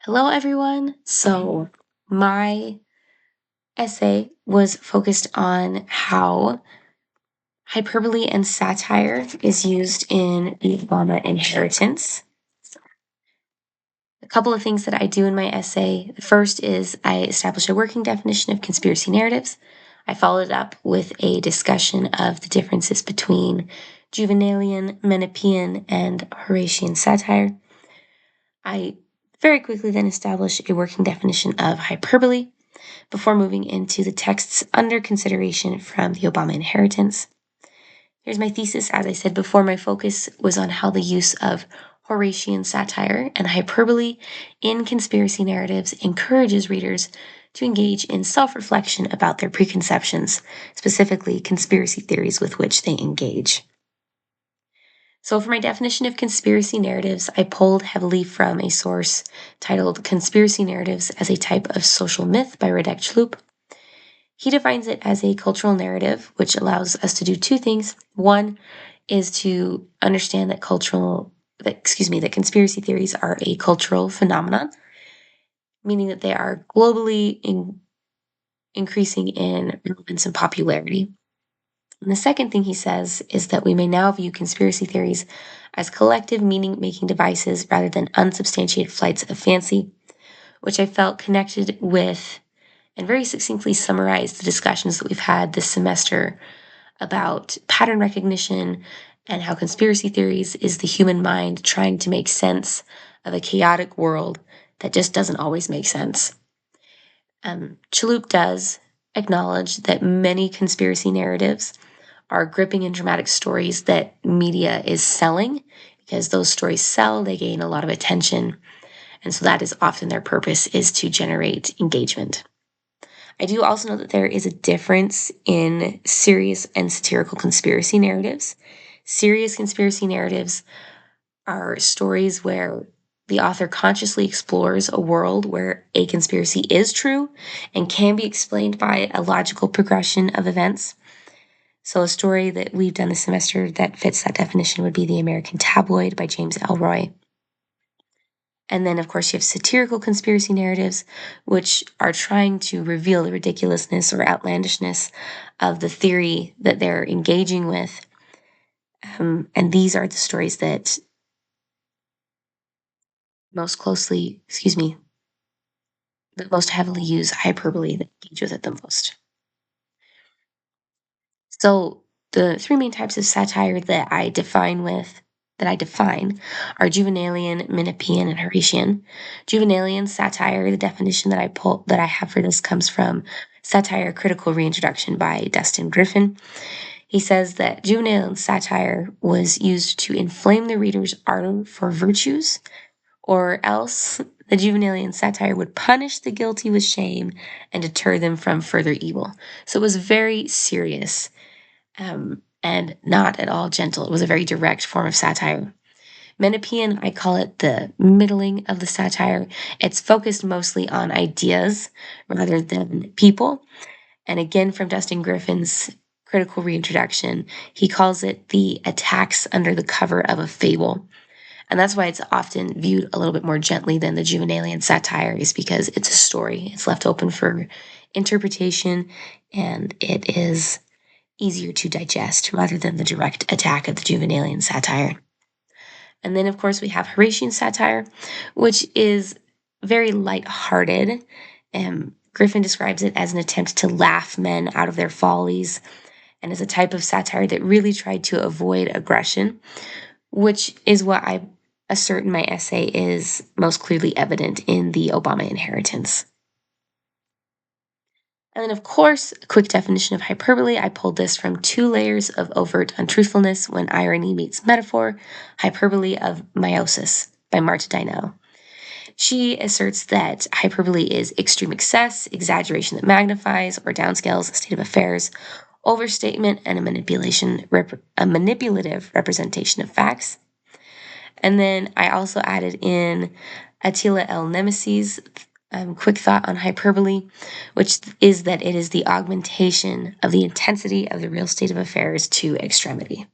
Hello, everyone. So, my essay was focused on how hyperbole and satire is used in the Obama inheritance. A couple of things that I do in my essay. The first is I establish a working definition of conspiracy narratives. I followed up with a discussion of the differences between Juvenalian, Menippean, and Horatian satire. I very quickly then establish a working definition of hyperbole before moving into the texts under consideration from the Obama inheritance. Here's my thesis. As I said before, my focus was on how the use of Horatian satire and hyperbole in conspiracy narratives encourages readers to engage in self-reflection about their preconceptions, specifically conspiracy theories with which they engage. So for my definition of conspiracy narratives, I pulled heavily from a source titled Conspiracy Narratives as a Type of Social Myth by Radek Chlup. He defines it as a cultural narrative, which allows us to do two things. One is to understand that conspiracy theories are a cultural phenomenon, meaning that they are globally increasing in relevance and popularity. And the second thing he says is that we may now view conspiracy theories as collective meaning-making devices rather than unsubstantiated flights of fancy, which I felt connected with and very succinctly summarized the discussions that we've had this semester about pattern recognition and how conspiracy theories is the human mind trying to make sense of a chaotic world that just doesn't always make sense. Chaloop does acknowledge that many conspiracy narratives are gripping and dramatic stories that media is selling because those stories sell, they gain a lot of attention. And so that is often their purpose, is to generate engagement. I do also know that there is a difference in serious and satirical conspiracy narratives. Serious conspiracy narratives are stories where the author consciously explores a world where a conspiracy is true and can be explained by a logical progression of events. So a story that we've done this semester that fits that definition would be The American Tabloid by James Elroy. And then, of course, you have satirical conspiracy narratives, which are trying to reveal the ridiculousness or outlandishness of the theory that they're engaging with. And these are the stories that most heavily use hyperbole, that engage with it the most. So the three main types of satire that I define are Juvenalian, Menippean, and Horatian. Juvenalian satire, the definition that I have for this comes from Satire Critical Reintroduction by Dustin Griffin. He says that Juvenalian satire was used to inflame the reader's ardor for virtues, or else the Juvenalian satire would punish the guilty with shame and deter them from further evil. So it was very serious and not at all gentle. It was a very direct form of satire. Menippean, I call it the middling of the satire. It's focused mostly on ideas rather than people. And again, from Dustin Griffin's critical reintroduction, he calls it the attacks under the cover of a fable. And that's why it's often viewed a little bit more gently than the Juvenalian satire, is because it's a story. It's left open for interpretation, and it is easier to digest rather than the direct attack of the Juvenalian satire. And then, of course, we have Horatian satire, which is very light-hearted. Griffin describes it as an attempt to laugh men out of their follies, and as a type of satire that really tried to avoid aggression, which is what I assert in my essay is most clearly evident in the Obama inheritance. And then, of course, a quick definition of hyperbole. I pulled this from Two Layers of Overt Untruthfulness When Irony Meets Metaphor, Hyperbole of Meiosis by Marta Dino. She asserts that hyperbole is extreme excess, exaggeration that magnifies or downscales a state of affairs, overstatement, and a manipulative representation of facts. And then I also added in Attila L. Nemesi's quick thought on hyperbole, which is that it is the augmentation of the intensity of the real state of affairs to extremity.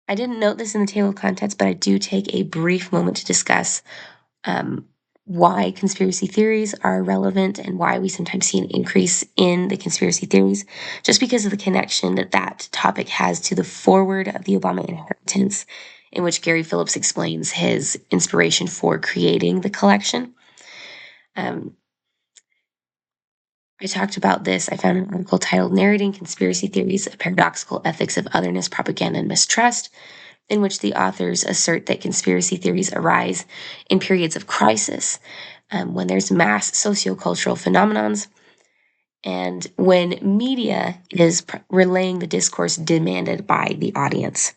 I didn't note this in the table of contents, but I do take a brief moment to discuss um, why conspiracy theories are relevant and why we sometimes see an increase in the conspiracy theories, just because of the connection that that topic has to the foreword of the Obama inheritance, in which Gary Phillips explains his inspiration for creating the collection. Um, I talked about this. I found an article titled Narrating Conspiracy Theories, A Paradoxical Ethics of Otherness, Propaganda, and Mistrust, in which the authors assert that conspiracy theories arise in periods of crisis, when there's mass sociocultural phenomenons, and when media is relaying the discourse demanded by the audience.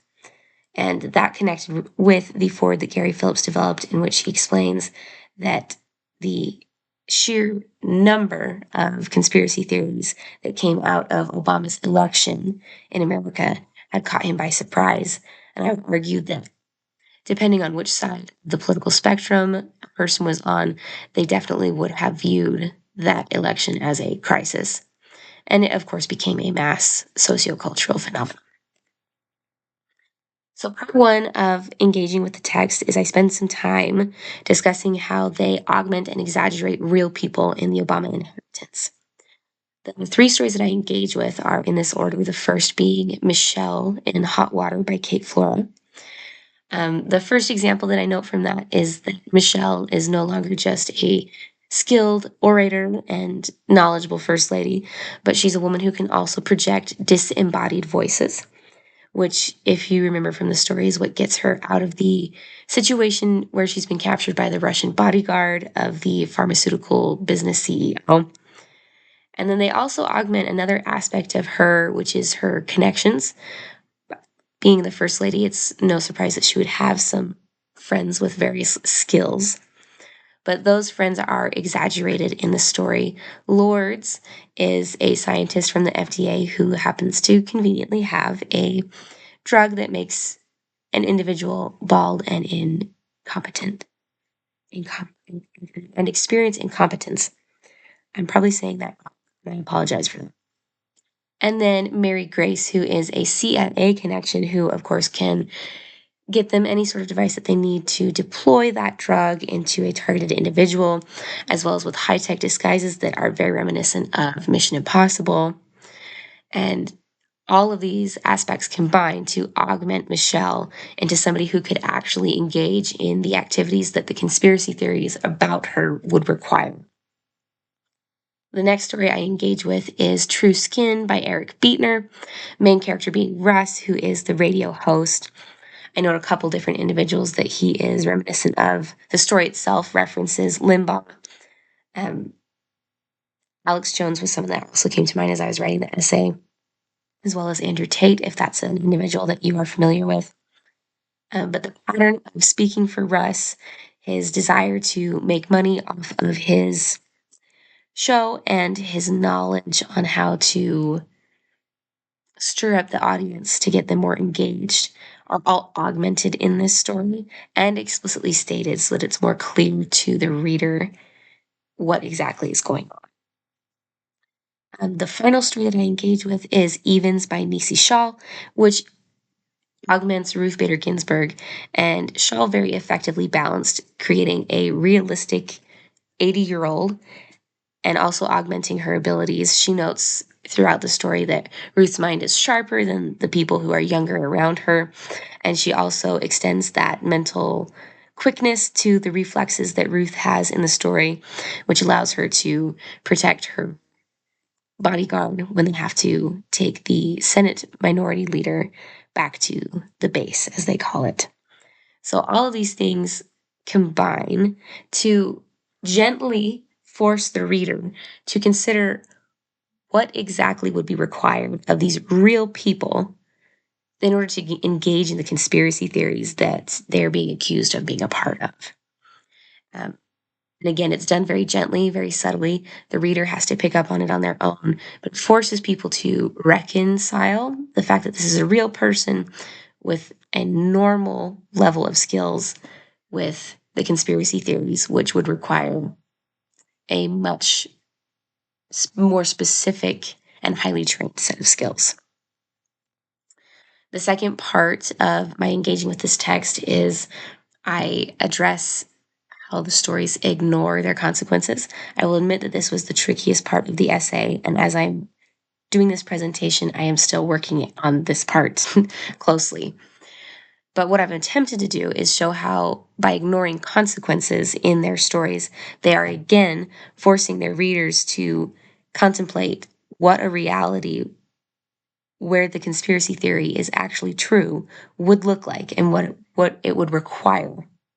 And that connected with the forward that Gary Phillips developed, in which he explains that the sheer number of conspiracy theories that came out of Obama's election in America had caught him by surprise. And I would argue that depending on which side of the political spectrum a person was on, they definitely would have viewed that election as a crisis. And it, of course, became a mass sociocultural phenomenon. So, part one of engaging with the text is I spend some time discussing how they augment and exaggerate real people in the Obama inheritance. The three stories that I engage with are in this order, the first being Michelle in Hot Water by Kate Flora. The first example that I note from that is that Michelle is no longer just a skilled orator and knowledgeable first lady, but she's a woman who can also project disembodied voices, which, if you remember from the story, is what gets her out of the situation where she's been captured by the Russian bodyguard of the pharmaceutical business CEO. And then they also augment another aspect of her, which is her connections. Being the first lady, it's no surprise that she would have some friends with various skills. But those friends are exaggerated in the story. Lourdes is a scientist from the FDA who happens to conveniently have a drug that makes an individual bald and incompetent, and experience incompetence. I'm probably saying that wrong, and I apologize for that. And then Mary Grace, who is a CIA connection, who, of course, can get them any sort of device that they need to deploy that drug into a targeted individual, as well as with high tech disguises that are very reminiscent of Mission Impossible. And all of these aspects combine to augment Michelle into somebody who could actually engage in the activities that the conspiracy theories about her would require. The next story I engage with is True Skin by Eric Beetner, main character being Russ, who is the radio host. I know a couple different individuals that he is reminiscent of. The story itself references Limbaugh. Um, Alex Jones was someone that also came to mind as I was writing the essay, as well as Andrew Tate, if that's an individual that you are familiar with. But the pattern of speaking for Russ, his desire to make money off of his show, and his knowledge on how to stir up the audience to get them more engaged are all augmented in this story and explicitly stated so that it's more clear to the reader what exactly is going on. The final story that I engage with is Evens by Nisi Shaw, which augments Ruth Bader Ginsburg, and Shaw very effectively balanced creating a realistic 80-year-old and also augmenting her abilities. She notes throughout the story that Ruth's mind is sharper than the people who are younger around her, and she also extends that mental quickness to the reflexes that Ruth has in the story, which allows her to protect her bodyguard when they have to take the Senate minority leader back to the base, as they call it. So all of these things combine to gently force the reader to consider what exactly would be required of these real people in order to engage in the conspiracy theories that they're being accused of being a part of. Um, and again, it's done very gently, very subtly. The reader has to pick up on it on their own, but it forces people to reconcile the fact that this is a real person with a normal level of skills with the conspiracy theories, which would require a much more specific and highly trained set of skills. The second part of my engaging with this text is I address how the stories ignore their consequences. I will admit that this was the trickiest part of the essay, and as I'm doing this presentation, I am still working on this part closely. But what I've attempted to do is show how, by ignoring consequences in their stories, they are again forcing their readers to contemplate what a reality where the conspiracy theory is actually true would look like and what it would require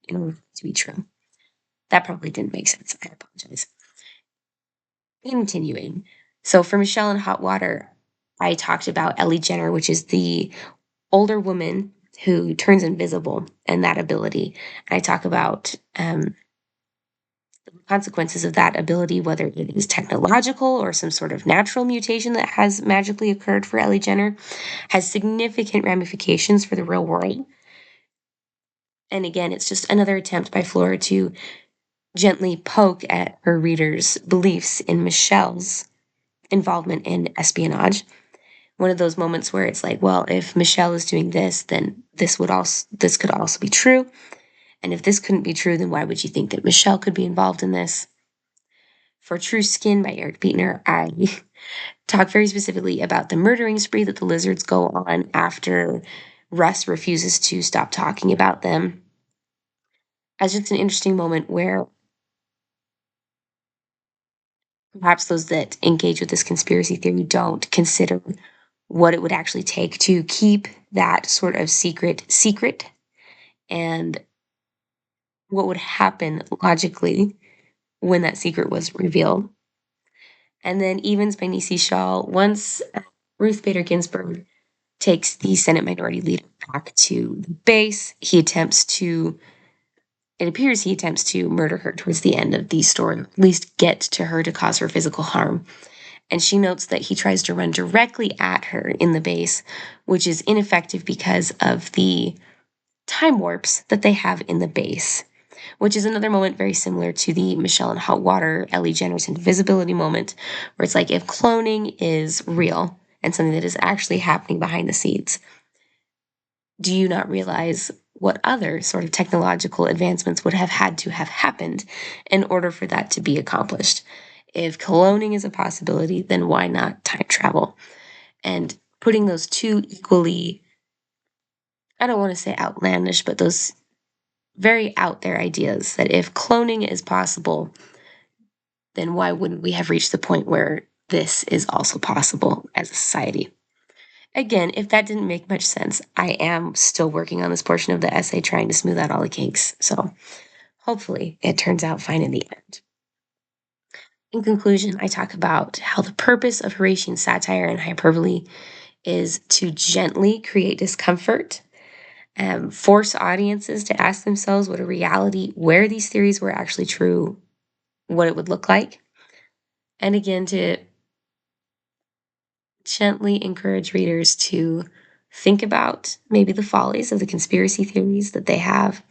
in order to be true. That probably didn't make sense. I apologize. Continuing. So for Michelle in Hot Water, I talked about Ellie Jenner, which is the older woman who turns invisible and that ability. And I talk about the consequences of that ability, whether it is technological or some sort of natural mutation that has magically occurred for Ellie Jenner, has significant ramifications for the real world. And again, it's just another attempt by Flora to gently poke at her readers' beliefs in Michelle's involvement in espionage. One of those moments where it's like, well, if Michelle is doing this, then this could also be true. And if this couldn't be true, then why would you think that Michelle could be involved in this? For True Skin by Eric Beetner, I talk very specifically about the murdering spree that the lizards go on after Russ refuses to stop talking about them, as just an interesting moment where perhaps those that engage with this conspiracy theory don't consider what it would actually take to keep that sort of secret and what would happen logically when that secret was revealed. And then Evans by Nisi Shaw. Once Ruth Bader Ginsburg takes the Senate Minority Leader back to the base, it appears he attempts to murder her towards the end of the story, at least get to her to cause her physical harm. And she notes that he tries to run directly at her in the base, which is ineffective because of the time warps that they have in the base, which is another moment very similar to the Michelle in Hot Water, Ellie Jenner's invisibility moment, where it's like if cloning is real and something that is actually happening behind the scenes, do you not realize what other sort of technological advancements would have had to have happened in order for that to be accomplished? If cloning is a possibility, then why not time travel? And putting those two equally, I don't want to say outlandish, but those very out there ideas that if cloning is possible, then why wouldn't we have reached the point where this is also possible as a society? Again, if that didn't make much sense, I am still working on this portion of the essay trying to smooth out all the kinks. So hopefully it turns out fine in the end. In conclusion, I talk about how the purpose of Horatian satire and hyperbole is to gently create discomfort, force audiences to ask themselves what a reality where these theories were actually true, what it would look like. And again, to gently encourage readers to think about maybe the follies of the conspiracy theories that they have,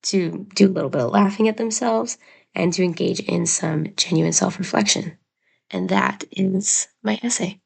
to do a little bit of laughing at themselves, and to engage in some genuine self reflection. And that is my essay.